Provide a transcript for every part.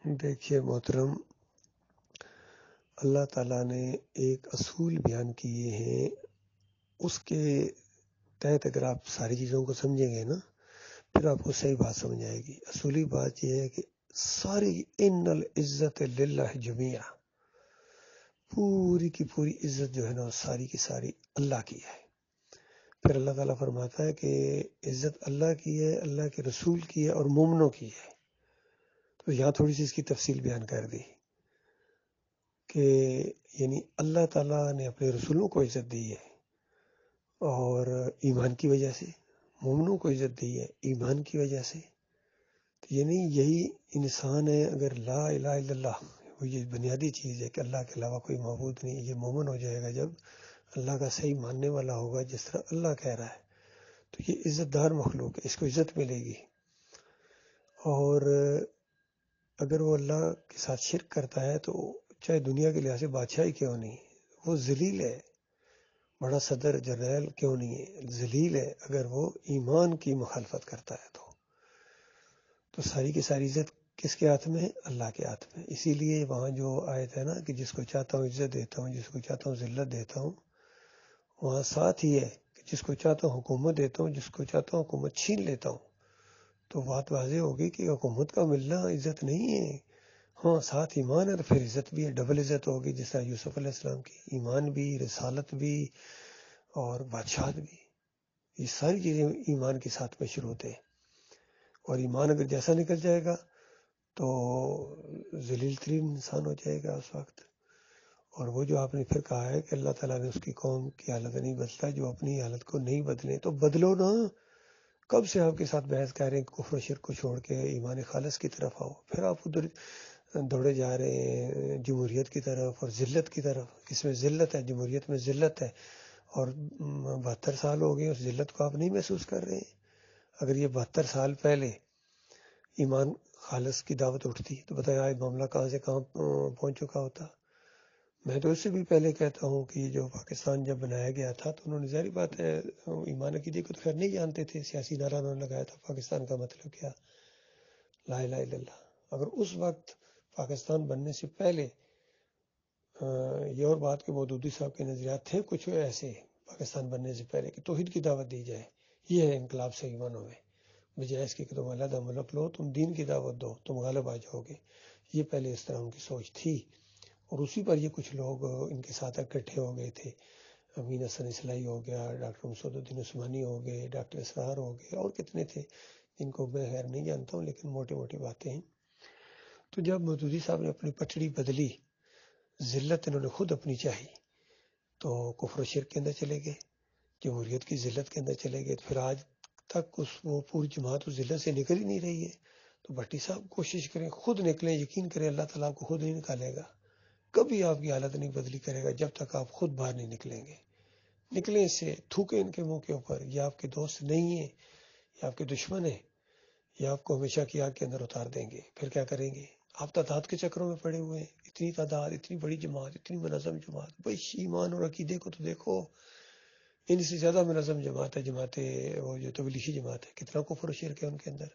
دیکھیے محترم، اللہ تعالیٰ نے ایک اصول بیان کیے ہیں، اس کے تحت اگر آپ ساری چیزوں کو سمجھیں گے نا، پھر آپ کو صحیح بات سمجھ آئے گی۔ اصولی بات یہ ہے کہ ساری ان العزت للہ جمیعہ، پوری کی پوری عزت جو ہے نا ساری کی ساری اللہ کی ہے۔ پھر اللہ تعالیٰ فرماتا ہے کہ عزت اللہ کی ہے، اللہ کے رسول کی ہے اور مومنوں کی ہے۔ تو یہاں تھوڑی سی اس کی تفصیل بیان کر دی کہ یعنی اللہ تعالیٰ نے اپنے رسولوں کو عزت دی ہے اور ایمان کی وجہ سے، مومنوں کو عزت دی ہے ایمان کی وجہ سے۔ تو یعنی یہی انسان ہے، اگر لا الہ الا اللہ، وہ یہ بنیادی چیز ہے کہ اللہ کے علاوہ کوئی معبود نہیں، یہ مومن ہو جائے گا جب اللہ کا صحیح ماننے والا ہوگا جس طرح اللہ کہہ رہا ہے، تو یہ عزت دار مخلوق ہے، اس کو عزت ملے گی۔ اور اگر وہ اللہ کے ساتھ شرک کرتا ہے تو چاہے دنیا کے لحاظ سے بادشاہی کیوں نہیں، وہ ذلیل ہے، بڑا صدر جنرل کیوں نہیں ہے، ذلیل ہے اگر وہ ایمان کی مخالفت کرتا ہے تو ساری کی ساری عزت کس کے ہاتھ میں ہے؟ اللہ کے ہاتھ میں۔ اسی لیے وہاں جو آیت ہے نا کہ جس کو چاہتا ہوں عزت دیتا ہوں، جس کو چاہتا ہوں ذلت دیتا ہوں، وہاں ساتھ ہی ہے کہ جس کو چاہتا ہوں حکومت دیتا ہوں، جس کو چاہتا ہوں حکومت چھین لیتا ہوں۔ تو بات واضح ہوگی کہ حکومت کا ملنا عزت نہیں ہے، ہاں ساتھ ایمان ہے تو پھر عزت بھی ہے، ڈبل عزت ہوگی، جس طرح یوسف علیہ السلام کی ایمان بھی، رسالت بھی اور بادشاہت بھی، یہ ساری چیزیں ایمان کے ساتھ مشروط ہیں۔ اور ایمان اگر جیسا نکل جائے گا تو ذلیل ترین انسان ہو جائے گا اس وقت۔ اور وہ جو آپ نے پھر کہا ہے کہ اللہ تعالیٰ نے اس کی قوم کی حالت نہیں بدلتا، جو اپنی حالت کو نہیں بدلے تو بدلو نا۔ کب سے آپ کے ساتھ بحث کر رہے ہیں کفر و شرک کو چھوڑ کے ایمان خالص کی طرف آؤ، پھر آپ ادھر دوڑے جا رہے ہیں جمہوریت کی طرف اور ذلت کی طرف۔ اس میں ذلت ہے، جمہوریت میں ذلت ہے، اور 72 سال ہو گئے اس ذلت کو آپ نہیں محسوس کر رہے ہیں۔ اگر یہ 72 سال پہلے ایمان خالص کی دعوت اٹھتی تو بتائیں آج معاملہ کہاں سے کہاں پہنچ چکا ہوتا۔ میں تو اس سے بھی پہلے کہتا ہوں کہ یہ جو پاکستان جب بنایا گیا تھا تو انہوں نے ظاہری بات ہے ایمان عقیدے کو تو خیر نہیں جانتے تھے، سیاسی نعرہ انہوں نے لگایا تھا پاکستان کا مطلب کیا، لا الہ الا اللہ۔ اگر اس وقت پاکستان بننے سے پہلے یہ اور بات کہ مودودی صاحب کے نظریات تھے کچھ ایسے پاکستان بننے سے پہلے کہ توحید کی دعوت دی جائے، یہ ہے انقلاب صحیح معنوں میں، بجائے اس کی کہ تم علیحدہ ملک لو، تم دین کی دعوت دو، تم غالب آ جاؤ گے۔ یہ پہلے اس طرح ان کی سوچ تھی، اور اسی پر یہ کچھ لوگ ان کے ساتھ اکٹھے ہو گئے تھے۔ امین حسن اصلاحی ہو گیا، ڈاکٹر مسعود الدین عثمانی ہو گئے، ڈاکٹر اسرار ہو گئے، اور کتنے تھے جن کو میں خیر نہیں جانتا ہوں، لیکن موٹی موٹی باتیں ہیں۔ تو جب مودودی صاحب نے اپنی پٹڑی بدلی، ذلت انہوں نے خود اپنی چاہی، تو کفر و شرک کے اندر چلے گئے، جمہوریت کی ذلت کے اندر چلے گئے، تو پھر آج تک وہ پوری جماعت اس ذلت سے نکل ہی نہیں رہی ہے۔ تو بھٹی صاحب کوشش کریں، خود نکلیں، یقین کریں اللہ تعالیٰ آپ کو خود نہیں نکالے گا، کبھی آپ کی حالت نہیں بدلی کرے گا جب تک آپ خود باہر نہیں نکلیں گے۔ نکلیں اس سے، تھوکیں ان کے منہ کے اوپر، یہ آپ کے دوست نہیں ہیں، یہ آپ کے دشمن ہیں، یہ آپ کو ہمیشہ کی آگ کے اندر اتار دیں گے۔ پھر کیا کریں گے؟ آپ تعداد کے چکروں میں پڑے ہوئے ہیں، اتنی تعداد، اتنی بڑی جماعت، اتنی منظم جماعت، بھائی ایمان اور عقیدے کو تو دیکھو، ان سے زیادہ منظم جماعت ہے وہ جو تبلیغی جماعت ہے، کتنا کفر و شرک ہے ان کے اندر،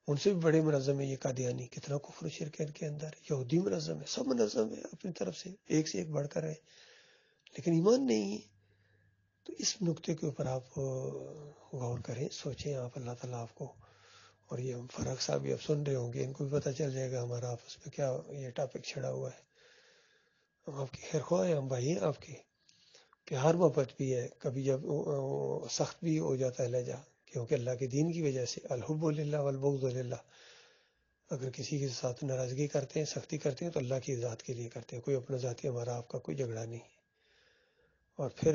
ان سے بھی بڑے منظم ہے یہ قادیانی، کتنا کفر و شرک ہے ان کے اندر، یہودی منظم ہے، سب منظم ہے اپنی طرف سے، ایک سے ایک بڑھ کر ہے، لیکن ایمان نہیں ہے۔ تو اس نقطے کے اوپر آپ غور کریں، سوچیں آپ، اللہ تعالیٰ آپ کو، اور یہ فراق صاحب بھی اب سن رہے ہوں گے، ان کو بھی پتہ چل جائے گا ہمارا آپس میں کیا یہ ٹاپک چھڑا ہوا ہے۔ آپ کی خیر خواہ ہیں، ہم بھائی ہیں آپ کے، پیار محبت بھی ہے، کبھی جب سخت بھی ہو جاتا ہے لہجہ، کیونکہ اللہ کے دین کی وجہ سے، الحب للہ والبغض للہ، اگر کسی کے ساتھ ناراضگی کرتے ہیں، سختی کرتے ہیں تو اللہ کی ذات کے لیے کرتے ہیں، کوئی اپنا ذاتی ہمارا آپ کا کوئی جھگڑا نہیں ہے۔ اور پھر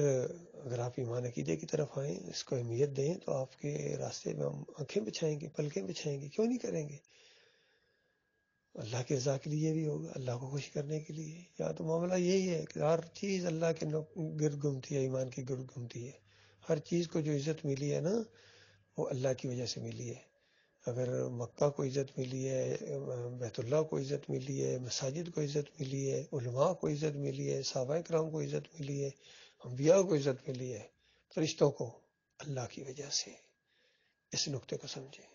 اگر آپ ایمان عقیدے کی طرف آئیں، اس کو اہمیت دیں، تو آپ کے راستے میں ہم آنکھیں بچھائیں گے، پلکیں بچھائیں گے، کیوں نہیں کریں گے؟ اللہ کی رضا کے لیے بھی ہوگا، اللہ کو خوش کرنے کے لیے۔ یا تو معاملہ یہی ہے کہ ہر چیز اللہ کے گرد گھومتی ہے، ایمان کے گرد گھومتی ہے، ہر چیز کو جو عزت ملی ہے نا وہ اللہ کی وجہ سے ملی ہے۔ اگر مکہ کو عزت ملی ہے، بیت اللہ کو عزت ملی ہے، مساجد کو عزت ملی ہے، علماء کو عزت ملی ہے، صحابہ کرام کو عزت ملی ہے، انبیاء کو عزت ملی ہے، فرشتوں کو، اللہ کی وجہ سے۔ اس نقطے کو سمجھیں۔